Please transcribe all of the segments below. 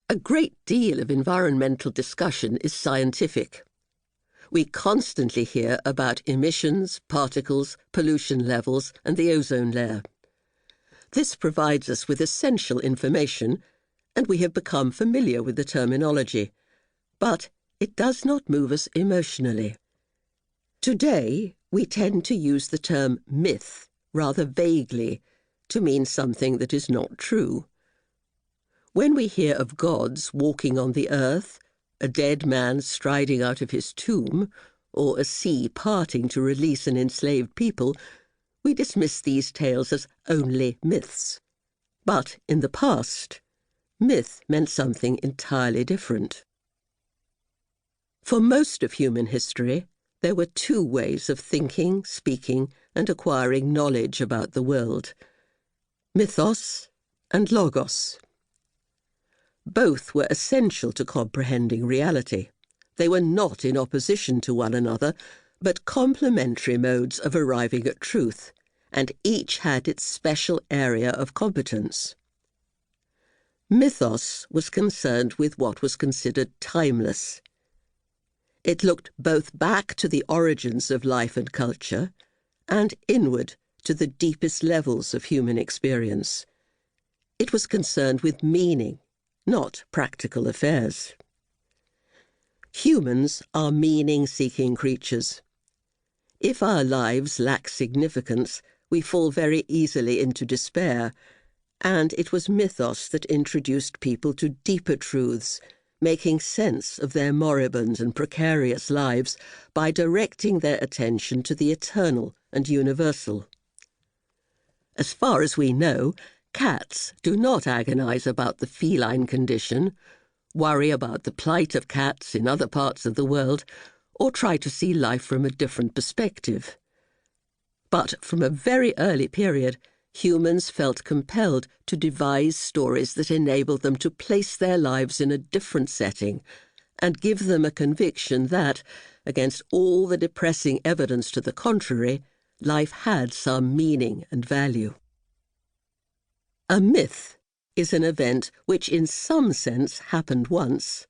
A great deal of environmental discussion is scientific. We constantly hear about emissions, particles, pollution levels, and the ozone layer. This provides us with essential information, and we have become familiar with the terminology, but it does not move us emotionally. Today, we tend to use the term myth rather vaguely to mean something that is not true. When we hear of gods walking on the earth, a dead man striding out of his tomb, or a sea parting to release an enslaved people, we dismiss these tales as only myths. But in the past, myth meant something entirely different. For most of human history, there were two ways of thinking, speaking, and acquiring knowledge about the world: mythos and logos. Both were essential to comprehending reality. They were not in opposition to one another, but complementary modes of arriving at truth, and each had its special area of competence. Mythos was concerned with what was considered timeless. It looked both back to the origins of life and culture, and inward to the deepest levels of human experience. It was concerned with meaning, not practical affairs. Humans are meaning-seeking creatures. If our lives lack significance, we fall very easily into despair, and it was mythos that introduced people to deeper truths, making sense of their moribund and precarious lives by directing their attention to the eternal and universal. As far as we know, cats do not agonize about the feline condition, worry about the plight of cats in other parts of the world, or try to see life from a different perspective. But from a very early period, humans felt compelled to devise stories that enabled them to place their lives in a different setting and give them a conviction that, against all the depressing evidence to the contrary, life had some meaning and value. A myth is an event which in some sense happened once,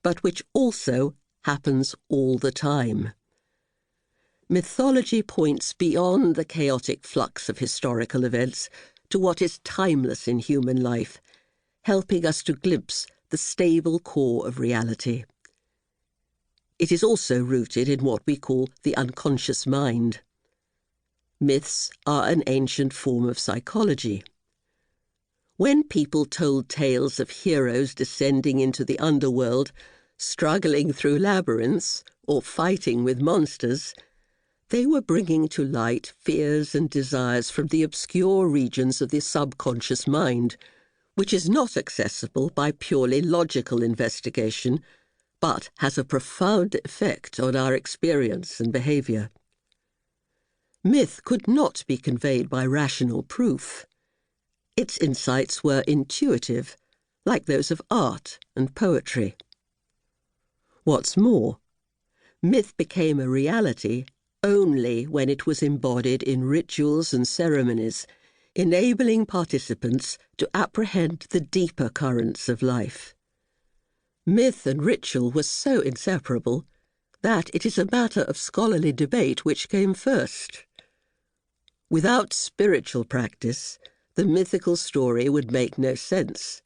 but which also happens all the time. Mythology points beyond the chaotic flux of historical events to what is timeless in human life, helping us to glimpse the stable core of reality. It is also rooted in what we call the unconscious mind. Myths are an ancient form of psychology. When people told tales of heroes descending into the underworld, struggling through labyrinths, or fighting with monsters, they were bringing to light fears and desires from the obscure regions of the subconscious mind, which is not accessible by purely logical investigation, but has a profound effect on our experience and behavior. Myth could not be conveyed by rational proof. Its insights were intuitive, like those of art and poetry. What's more, myth became a reality only when it was embodied in rituals and ceremonies, enabling participants to apprehend the deeper currents of life. Myth and ritual were so inseparable that it is a matter of scholarly debate which came first. Without spiritual practice, the mythical story would make no sense,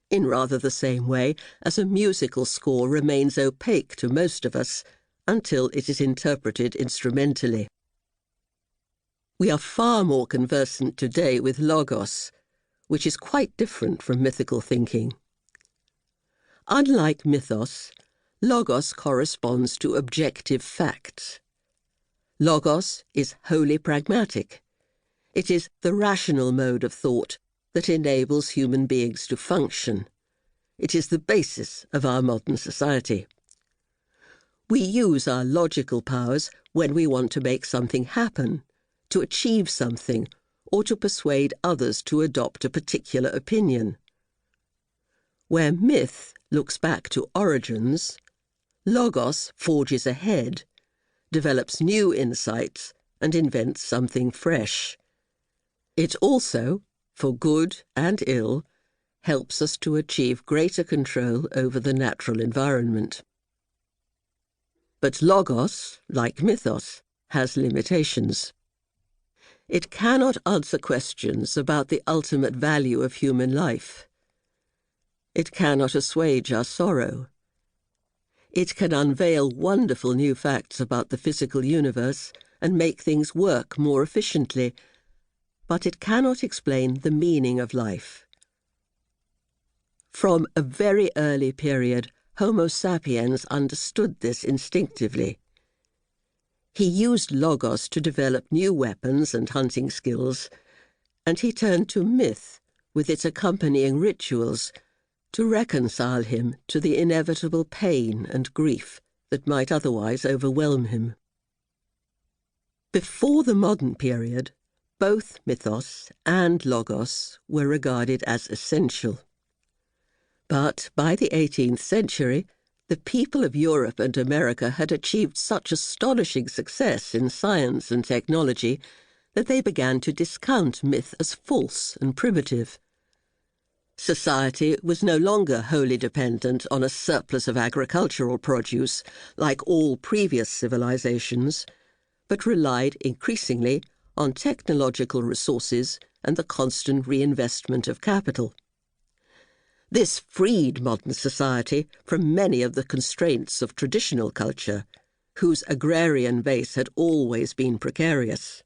in rather the same way as a musical score remains opaque to most of us until it is interpreted instrumentally. We are far more conversant today with logos, which is quite different from mythical thinking. Unlike mythos, logos corresponds to objective facts. Logos is wholly pragmatic. It is the rational mode of thought that enables human beings to function. It is the basis of our modern society. We use our logical powers when we want to make something happen, to achieve something, or to persuade others to adopt a particular opinion. Where myth looks back to origins, logos forges ahead, develops new insights, and invents something fresh. It also, for good and ill, helps us to achieve greater control over the natural environment. But logos, like mythos, has limitations. It cannot answer questions about the ultimate value of human life. It cannot assuage our sorrow. It can unveil wonderful new facts about the physical universe and make things work more efficiently, but it cannot explain the meaning of life. From a very early period, Homo sapiens understood this instinctively. He used logos to develop new weapons and hunting skills, and he turned to myth, with its accompanying rituals, to reconcile him to the inevitable pain and grief that might otherwise overwhelm him. Before the modern period, both mythos and logos were regarded as essential. But by the 18th century, the people of Europe and America had achieved such astonishing success in science and technology that they began to discount myth as false and primitive. Society was no longer wholly dependent on a surplus of agricultural produce, like all previous civilizations, but relied increasingly on technological resources and the constant reinvestment of capital. This freed modern society from many of the constraints of traditional culture, whose agrarian base had always been precarious.